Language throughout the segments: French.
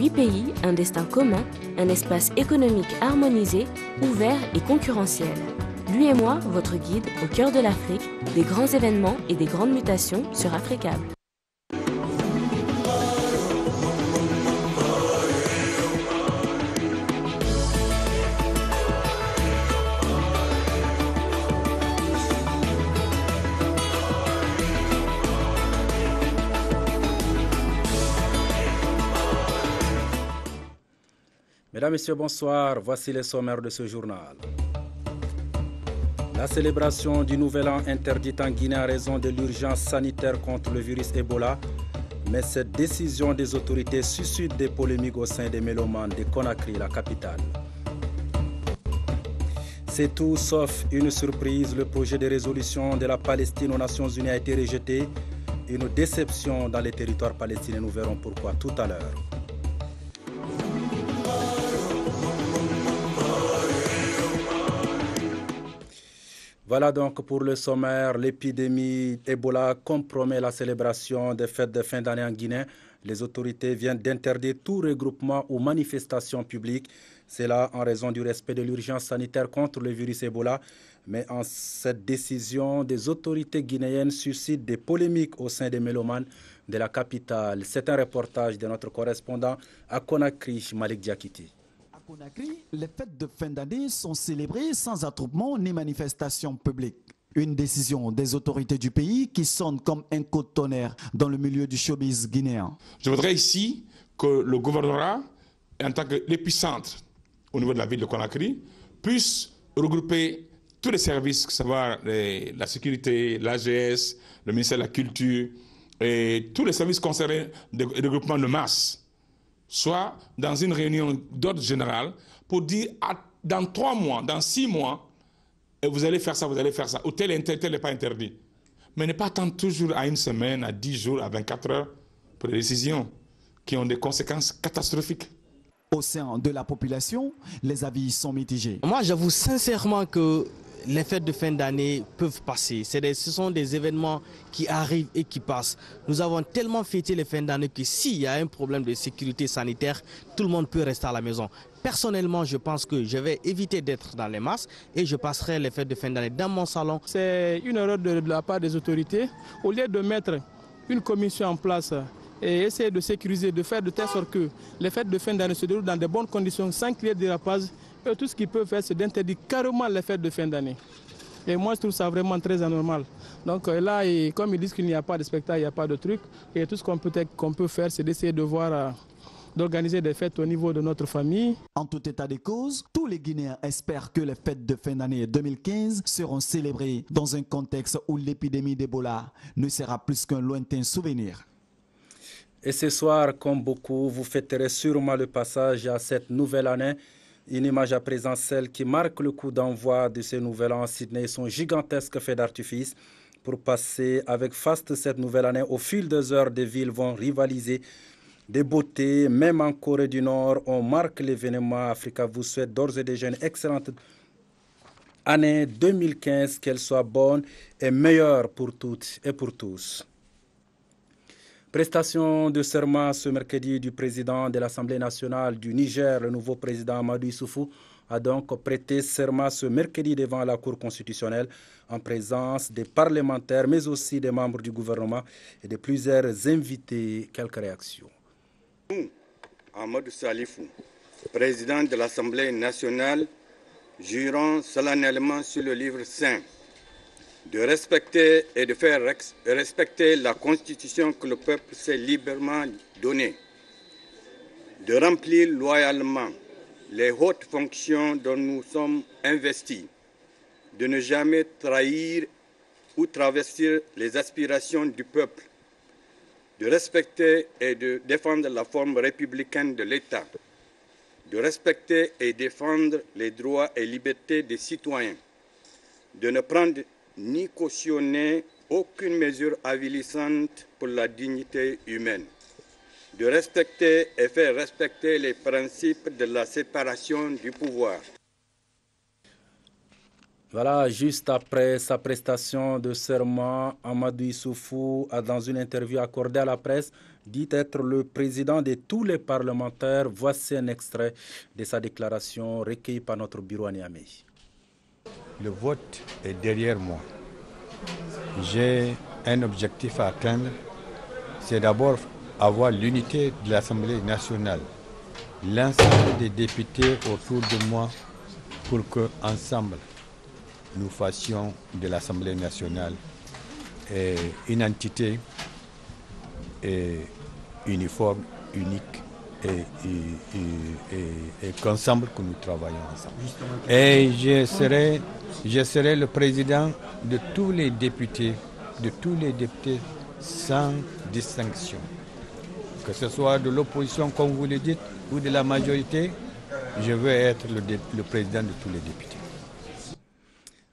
8 pays, un destin commun, un espace économique harmonisé, ouvert et concurrentiel. Lui et moi, votre guide au cœur de l'Afrique, des grands événements et des grandes mutations sur Africable. Mesdames, Messieurs, bonsoir. Voici les sommaires de ce journal. La célébration du Nouvel An interdite en Guinée à raison de l'urgence sanitaire contre le virus Ebola. Mais cette décision des autorités suscite des polémiques au sein des mélomanes de Conakry, la capitale. C'est tout sauf une surprise. Le projet de résolution de la Palestine aux Nations Unies a été rejeté. Une déception dans les territoires palestiniens. Nous verrons pourquoi tout à l'heure. Voilà donc pour le sommaire. L'épidémie Ebola compromet la célébration des fêtes de fin d'année en Guinée. Les autorités viennent d'interdire tout regroupement ou manifestation publique. C'est là en raison du respect de l'urgence sanitaire contre le virus Ebola. Mais cette décision des autorités guinéennes suscite des polémiques au sein des mélomanes de la capitale. C'est un reportage de notre correspondant à Conakry, Malik Diakiti. À Conakry, les fêtes de fin d'année sont célébrées sans attroupement ni manifestation publique. Une décision des autorités du pays qui sonne comme un coup de tonnerre dans le milieu du showbiz guinéen. Je voudrais ici que le gouvernorat, en tant qu'épicentre au niveau de la ville de Conakry, puisse regrouper tous les services, que ce soit la sécurité, l'AGS, le ministère de la Culture, et tous les services concernés de regroupement de masse, soit dans une réunion d'ordre général pour dire dans 3 mois, dans 6 mois, vous allez faire ça, ou tel n'est pas interdit. Mais ne pas attendre toujours à 1 semaine, à 10 jours, à 24 heures pour des décisions qui ont des conséquences catastrophiques. Au sein de la population, les avis sont mitigés. Moi, j'avoue sincèrement que les fêtes de fin d'année peuvent passer. Ce sont des événements qui arrivent et qui passent. Nous avons tellement fêté les fins d'année que s'il y a un problème de sécurité sanitaire, tout le monde peut rester à la maison. Personnellement, je pense que je vais éviter d'être dans les masses et je passerai les fêtes de fin d'année dans mon salon. C'est une erreur de la part des autorités. Au lieu de mettre une commission en place et essayer de sécuriser, de faire de telle sorte que les fêtes de fin d'année se déroulent dans de bonnes conditions, sans qu'il y ait de dérapage, et tout ce qu'ils peuvent faire, c'est d'interdire carrément les fêtes de fin d'année. Et moi, je trouve ça vraiment très anormal. Donc là, comme ils disent qu'il n'y a pas de spectacle, il n'y a pas de truc, et tout ce qu'on peut faire, c'est d'essayer de voir, d'organiser des fêtes au niveau de notre famille. En tout état de cause, tous les Guinéens espèrent que les fêtes de fin d'année 2015 seront célébrées dans un contexte où l'épidémie d'Ebola ne sera plus qu'un lointain souvenir. Et ce soir, comme beaucoup, vous fêterez sûrement le passage à cette nouvelle année. Une image à présent, celle qui marque le coup d'envoi de ce nouvel an à Sydney, son gigantesque feu d'artifice. Pour passer avec faste cette nouvelle année, au fil des heures, des villes vont rivaliser des beautés. Même en Corée du Nord, on marque l'événement. Africa vous souhaite d'ores et déjà une excellente année 2015, qu'elle soit bonne et meilleure pour toutes et pour tous. Prestation de serment ce mercredi du président de l'Assemblée nationale du Niger, le nouveau président Amadou Issoufou, a donc prêté serment ce mercredi devant la Cour constitutionnelle en présence des parlementaires, mais aussi des membres du gouvernement et de plusieurs invités. Quelques réactions. Nous, Amadou Salifou, président de l'Assemblée nationale, jurons solennellement sur le livre saint de respecter et de faire respecter la Constitution que le peuple s'est librement donnée, de remplir loyalement les hautes fonctions dont nous sommes investis, de ne jamais trahir ou travestir les aspirations du peuple, de respecter et de défendre la forme républicaine de l'État, de respecter et défendre les droits et libertés des citoyens, de ne prendre ni cautionner aucune mesure avilissante pour la dignité humaine, de respecter et faire respecter les principes de la séparation du pouvoir. Voilà, juste après sa prestation de serment, Amadou Issoufou a, dans une interview accordée à la presse, dit être le président de tous les parlementaires. Voici un extrait de sa déclaration recueillie par notre bureau à Niamey. Le vote est derrière moi. J'ai un objectif à atteindre, c'est d'abord avoir l'unité de l'Assemblée nationale, l'ensemble des députés autour de moi pour qu'ensemble nous fassions de l'Assemblée nationale une entité uniforme, unique et qu'ensemble que nous travaillons ensemble. Et je serai le président de tous les députés sans distinction. Que ce soit de l'opposition, comme vous le dites, ou de la majorité, je veux être le président de tous les députés.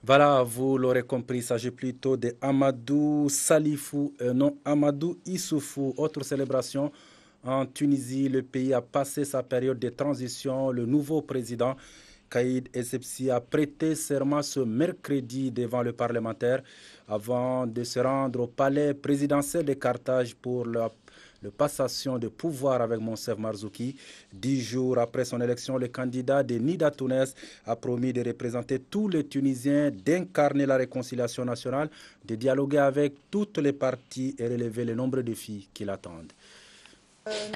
Voilà, vous l'aurez compris, il s'agit plutôt de Amadou Salifou et non Amadou Issoufou. Autre célébration en Tunisie, le pays a passé sa période de transition. Le nouveau président, Kaïd Essebsi, a prêté serment ce mercredi devant le parlementaire avant de se rendre au palais présidentiel de Carthage pour la passation de pouvoir avec Monsef Marzouki. 10 jours après son élection, le candidat de Nida Tounes a promis de représenter tous les Tunisiens, d'incarner la réconciliation nationale, de dialoguer avec toutes les parties et relever les nombreux défis qui l'attendent.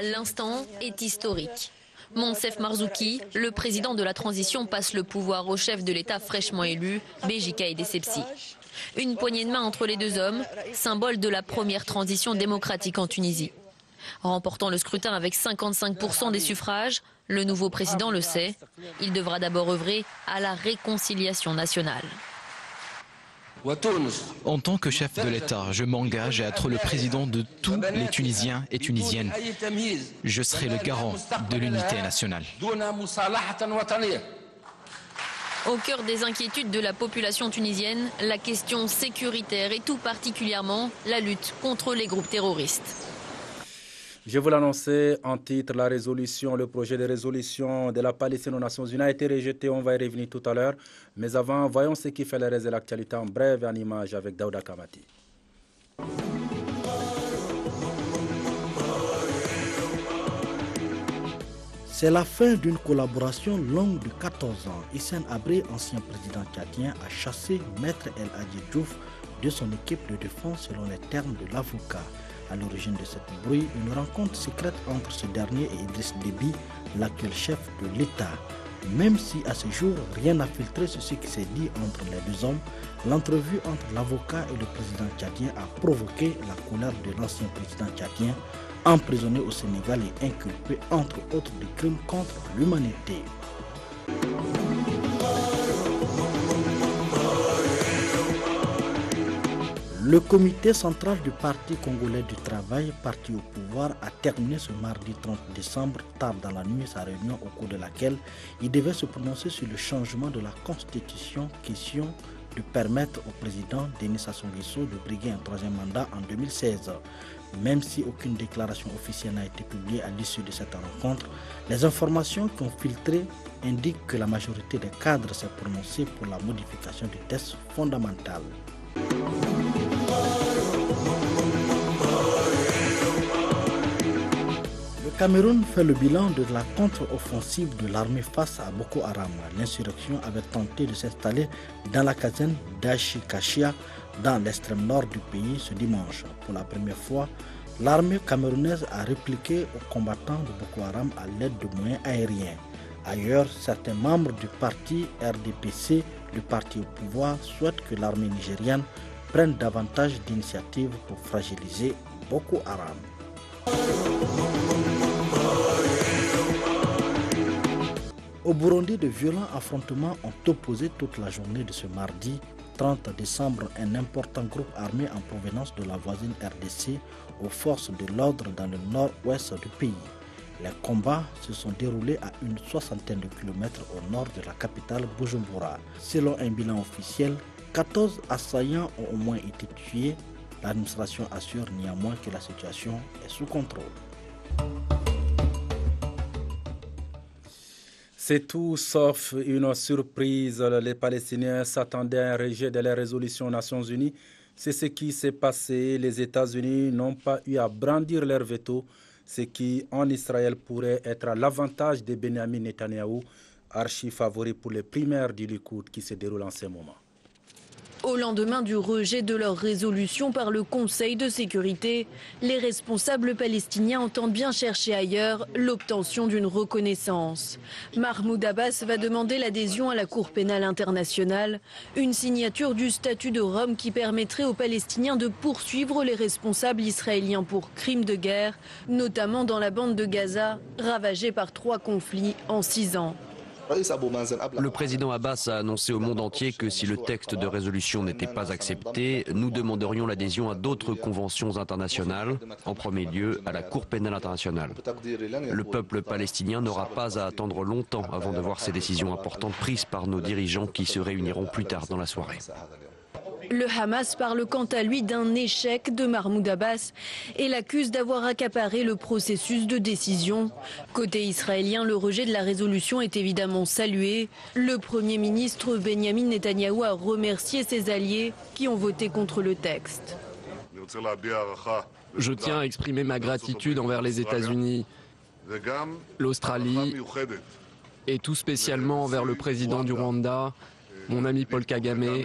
L'instant est historique. Monsef Marzouki, le président de la transition, passe le pouvoir au chef de l'État fraîchement élu, Béji Kaïd Essebsi. Une poignée de main entre les deux hommes, symbole de la première transition démocratique en Tunisie. Remportant le scrutin avec 55% des suffrages, le nouveau président le sait, il devra d'abord œuvrer à la réconciliation nationale. En tant que chef de l'État, je m'engage à être le président de tous les Tunisiens et Tunisiennes. Je serai le garant de l'unité nationale. Au cœur des inquiétudes de la population tunisienne, la question sécuritaire et tout particulièrement la lutte contre les groupes terroristes. Je vous l'annonçais en titre, le projet de résolution de la Palestine aux Nations Unies a été rejeté. On va y revenir tout à l'heure. Mais avant, voyons ce qui fait le reste de l'actualité en bref et en image avec Daouda Kamati. C'est la fin d'une collaboration longue de 14 ans. Hissène Habré, ancien président tchadien, a chassé Maître El Hadji Diouf de son équipe de défense selon les termes de l'avocat. À l'origine de cette bruit, une rencontre secrète entre ce dernier et Idriss Déby, l'actuel chef de l'État. Même si à ce jour, rien n'a filtré sur ce qui s'est dit entre les deux hommes, l'entrevue entre l'avocat et le président tchadien a provoqué la colère de l'ancien président tchadien, emprisonné au Sénégal et inculpé entre autres de crimes contre l'humanité. Le comité central du Parti congolais du travail, parti au pouvoir, a terminé ce mardi 30 décembre, tard dans la nuit, sa réunion au cours de laquelle il devait se prononcer sur le changement de la constitution, question de permettre au président Denis Sassou Nguesso de briguer un troisième mandat en 2016. Même si aucune déclaration officielle n'a été publiée à l'issue de cette rencontre, les informations qui ont filtré indiquent que la majorité des cadres s'est prononcée pour la modification du texte fondamental. Le Cameroun fait le bilan de la contre-offensive de l'armée face à Boko Haram. L'insurrection avait tenté de s'installer dans la caserne d'Achikachia, dans l'extrême nord du pays, ce dimanche. Pour la première fois, l'armée camerounaise a répliqué aux combattants de Boko Haram à l'aide de moyens aériens. Ailleurs, certains membres du parti RDPC, le parti au pouvoir, souhaitent que l'armée nigériane prenne davantage d'initiatives pour fragiliser Boko Haram. Au Burundi, de violents affrontements ont opposé toute la journée de ce mardi 30 décembre un important groupe armé en provenance de la voisine RDC aux forces de l'ordre dans le nord-ouest du pays. Les combats se sont déroulés à une soixantaine de kilomètres au nord de la capitale Bujumbura. Selon un bilan officiel, 14 assaillants ont au moins été tués. L'administration assure néanmoins que la situation est sous contrôle. C'est tout sauf une surprise. Les Palestiniens s'attendaient à un rejet de la résolution aux Nations Unies C'est ce qui s'est passé. Les États-Unis n'ont pas eu à brandir leur veto, ce qui en Israël pourrait être à l'avantage de Benjamin Netanyahou, archi-favori pour les primaires du Likoud qui se déroulent en ce moment. Au lendemain du rejet de leur résolution par le Conseil de sécurité, les responsables palestiniens entendent bien chercher ailleurs l'obtention d'une reconnaissance. Mahmoud Abbas va demander l'adhésion à la Cour pénale internationale, une signature du statut de Rome qui permettrait aux Palestiniens de poursuivre les responsables israéliens pour crimes de guerre, notamment dans la bande de Gaza, ravagée par 3 conflits en 6 ans. Le président Abbas a annoncé au monde entier que si le texte de résolution n'était pas accepté, nous demanderions l'adhésion à d'autres conventions internationales, en premier lieu à la Cour pénale internationale. Le peuple palestinien n'aura pas à attendre longtemps avant de voir ces décisions importantes prises par nos dirigeants qui se réuniront plus tard dans la soirée. Le Hamas parle quant à lui d'un échec de Mahmoud Abbas et l'accuse d'avoir accaparé le processus de décision. Côté israélien, le rejet de la résolution est évidemment salué. Le Premier ministre Benjamin Netanyahou a remercié ses alliés qui ont voté contre le texte. Je tiens à exprimer ma gratitude envers les États-Unis, l'Australie et tout spécialement envers le président du Rwanda, mon ami Paul Kagame,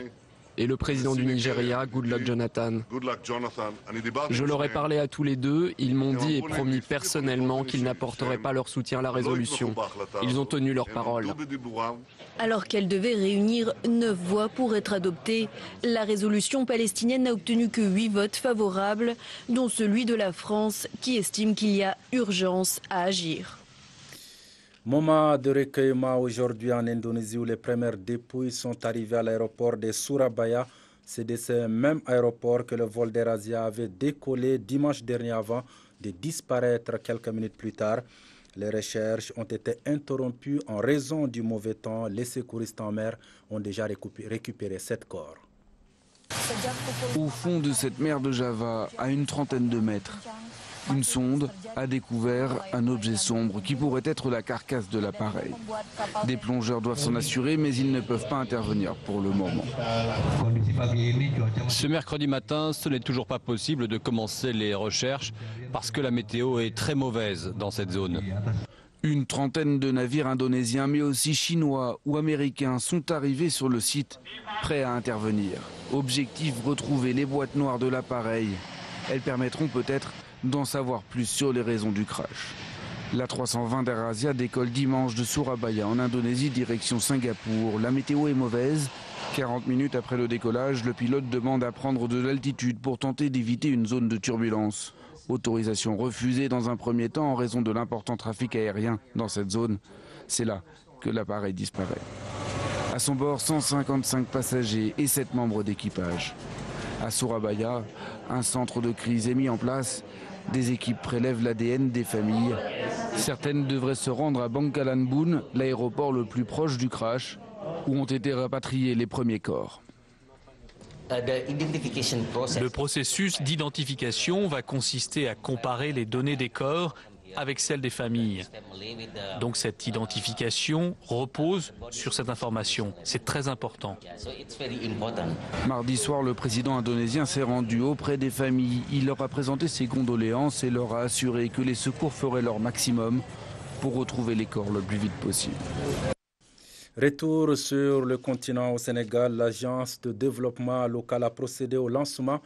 et le président du Nigeria, Goodluck Jonathan. Je leur ai parlé à tous les deux, ils m'ont dit et promis personnellement qu'ils n'apporteraient pas leur soutien à la résolution. Ils ont tenu leur parole. Alors qu'elle devait réunir 9 voix pour être adoptée, la résolution palestinienne n'a obtenu que 8 votes favorables, dont celui de la France qui estime qu'il y a urgence à agir. Moment de recueillement aujourd'hui en Indonésie où les premières dépouilles sont arrivées à l'aéroport de Surabaya. C'est de ce même aéroport que le vol d'AirAsia avait décollé dimanche dernier avant de disparaître quelques minutes plus tard. Les recherches ont été interrompues en raison du mauvais temps. Les secouristes en mer ont déjà récupéré 7 corps. Au fond de cette mer de Java, à une trentaine de mètres, une sonde a découvert un objet sombre qui pourrait être la carcasse de l'appareil. Des plongeurs doivent s'en assurer, mais ils ne peuvent pas intervenir pour le moment. Ce mercredi matin, ce n'est toujours pas possible de commencer les recherches parce que la météo est très mauvaise dans cette zone. Une trentaine de navires indonésiens, mais aussi chinois ou américains, sont arrivés sur le site, prêts à intervenir. Objectif, retrouver les boîtes noires de l'appareil. Elles permettront peut-être d'en savoir plus sur les raisons du crash. La 320 d'AirAsia décolle dimanche de Surabaya en Indonésie direction Singapour. La météo est mauvaise. 40 minutes après le décollage, le pilote demande à prendre de l'altitude pour tenter d'éviter une zone de turbulence. Autorisation refusée dans un premier temps en raison de l'important trafic aérien dans cette zone. C'est là que l'appareil disparaît. À son bord, 155 passagers et 7 membres d'équipage. À Surabaya, un centre de crise est mis en place. Des équipes prélèvent l'ADN des familles. Certaines devraient se rendre à Bangkalan-Bun, l'aéroport le plus proche du crash, où ont été rapatriés les premiers corps. Le processus d'identification va consister à comparer les données des corps avec celles des familles. Donc cette identification repose sur cette information. C'est très important. Mardi soir, le président indonésien s'est rendu auprès des familles. Il leur a présenté ses condoléances et leur a assuré que les secours feraient leur maximum pour retrouver les corps le plus vite possible. Retour sur le continent au Sénégal, l'agence de développement local a procédé au lancement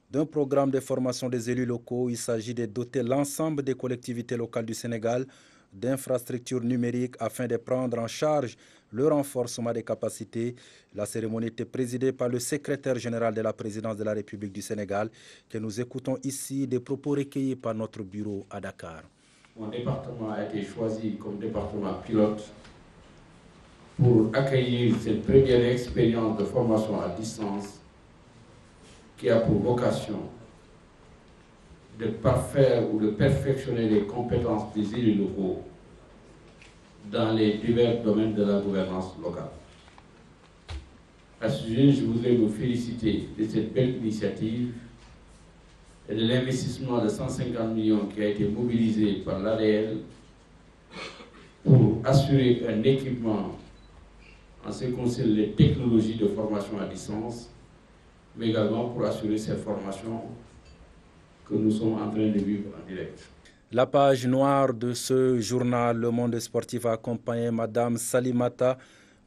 d'un programme de formation des élus locaux. Il s'agit de doter l'ensemble des collectivités locales du Sénégal d'infrastructures numériques afin de prendre en charge le renforcement des capacités. La cérémonie était présidée par le secrétaire général de la présidence de la République du Sénégal, que nous écoutons ici, des propos recueillis par notre bureau à Dakar. Mon département a été choisi comme département pilote pour accueillir cette première expérience de formation à distance qui a pour vocation de parfaire ou de perfectionner les compétences des élus locaux dans les divers domaines de la gouvernance locale. À ce sujet, je voudrais vous féliciter de cette belle initiative et de l'investissement de 150 millions qui a été mobilisé par l'ADL pour assurer un équipement en ce qui concerne les technologies de formation à distance mais également pour assurer cette formation que nous sommes en train de vivre en direct. La page noire de ce journal, Le Monde sportif, a accompagné Mme Salimata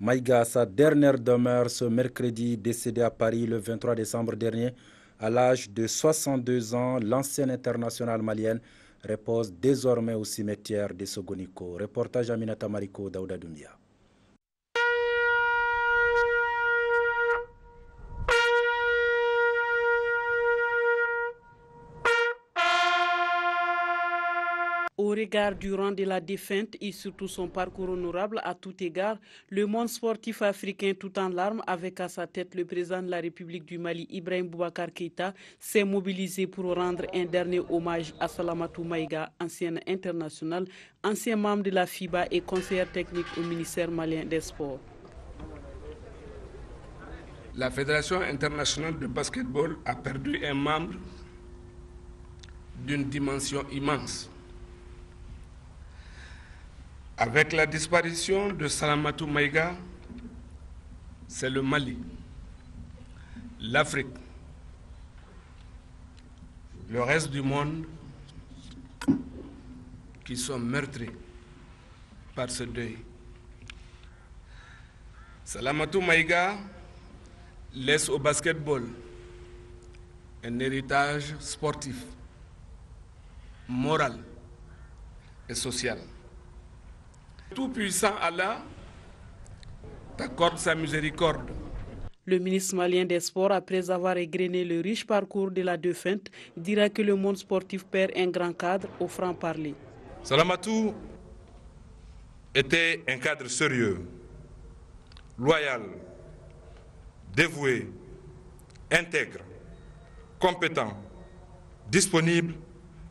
Maïga à sa dernière demeure ce mercredi, décédée à Paris le 23 décembre dernier. À l'âge de 62 ans, l'ancienne internationale malienne repose désormais au cimetière de Sogoniko. Reportage Aminata Mariko, Daouda Doumbia. Au regard du rang de la défunte et surtout son parcours honorable à tout égard, le monde sportif africain tout en larmes, avec à sa tête le président de la République du Mali, Ibrahim Boubacar Keïta, s'est mobilisé pour rendre un dernier hommage à Salamatou Maïga, ancienne internationale, ancien membre de la FIBA et conseillère technique au ministère malien des Sports. La Fédération internationale de basketball a perdu un membre d'une dimension immense. Avec la disparition de Salamatou Maïga, c'est le Mali, l'Afrique, le reste du monde qui sont meurtris par ce deuil. Salamatou Maïga laisse au basketball un héritage sportif, moral et social. Tout-puissant Allah t'accorde sa miséricorde. Le ministre malien des Sports, après avoir égrené le riche parcours de la défunte, dira que le monde sportif perd un grand cadre au franc-parler. Salamatou était un cadre sérieux, loyal, dévoué, intègre, compétent, disponible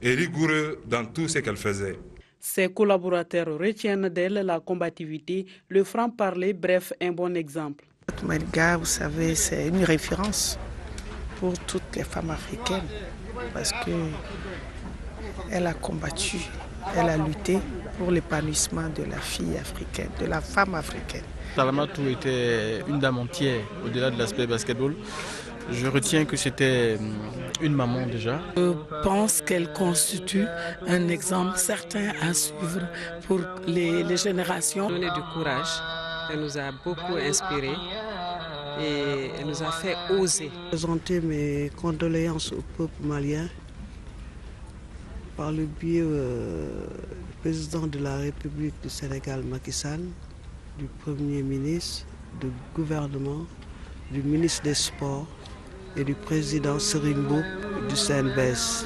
et rigoureux dans tout ce qu'elle faisait. Ses collaborateurs retiennent d'elle la combativité, le franc-parler, bref, un bon exemple. Maïga, vous savez, c'est une référence pour toutes les femmes africaines parce qu'elle a combattu, elle a lutté pour l'épanouissement de la fille africaine, de la femme africaine. Salamatou était une dame entière au-delà de l'aspect basketball. Je retiens que c'était une maman déjà. Je pense qu'elle constitue un exemple certain à suivre pour les générations. Elle a donné du courage, elle nous a beaucoup inspirés et elle nous a fait oser. Présenter mes condoléances au peuple malien par le biais du président de la République du Sénégal, Macky Sall, du Premier ministre, du gouvernement, du ministre des Sports et du président Serigne Mboup du CNBS.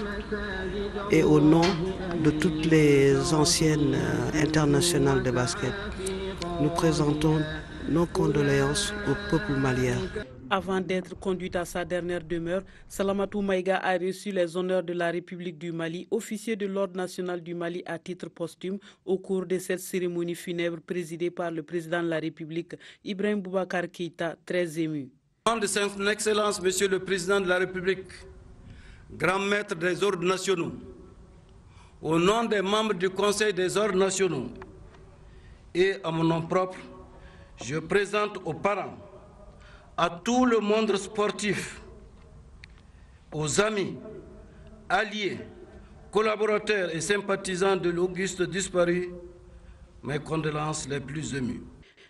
Et au nom de toutes les anciennes internationales de basket, nous présentons nos condoléances au peuple malien. Avant d'être conduite à sa dernière demeure, Salamatou Maïga a reçu les honneurs de la République du Mali, officier de l'Ordre national du Mali à titre posthume, au cours de cette cérémonie funèbre présidée par le président de la République, Ibrahim Boubacar Keïta, très ému. Au nom de son Excellence, Monsieur le Président de la République, grand maître des ordres nationaux, au nom des membres du Conseil des ordres nationaux et à mon nom propre, je présente aux parents, à tout le monde sportif, aux amis, alliés, collaborateurs et sympathisants de l'Auguste disparu, mes condoléances les plus émues.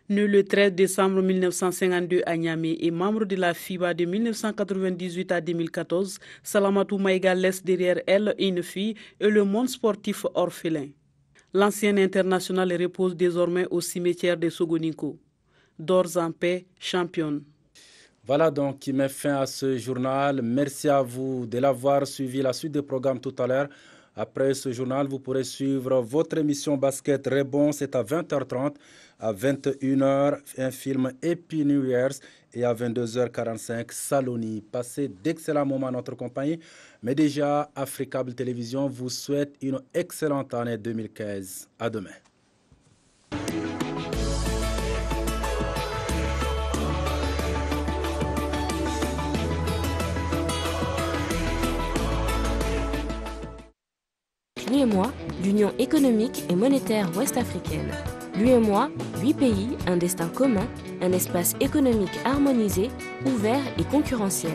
Né le 13 décembre 1952 à Niamey et membre de la FIBA de 1998 à 2014, Salamatou Maïga laisse derrière elle une fille et le monde sportif orphelin. L'ancienne internationale repose désormais au cimetière de Sogoniko. D'ores en paix, championne. Voilà donc qui met fin à ce journal. Merci à vous de l'avoir suivi. La suite des programmes tout à l'heure. Après ce journal, vous pourrez suivre votre émission Basket Rebond. C'est à 20h30, à 21h, un film Happy New Year's et à 22h45, Saloni. Passez d'excellents moments à notre compagnie. Mais déjà, Africable Télévision vous souhaite une excellente année 2015. À demain. Lui et moi, l'Union économique et monétaire ouest-africaine. L'UEMOA, 8 pays, un destin commun, un espace économique harmonisé, ouvert et concurrentiel.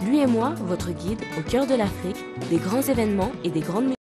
L'UEMOA, votre guide au cœur de l'Afrique, des grands événements et des grandes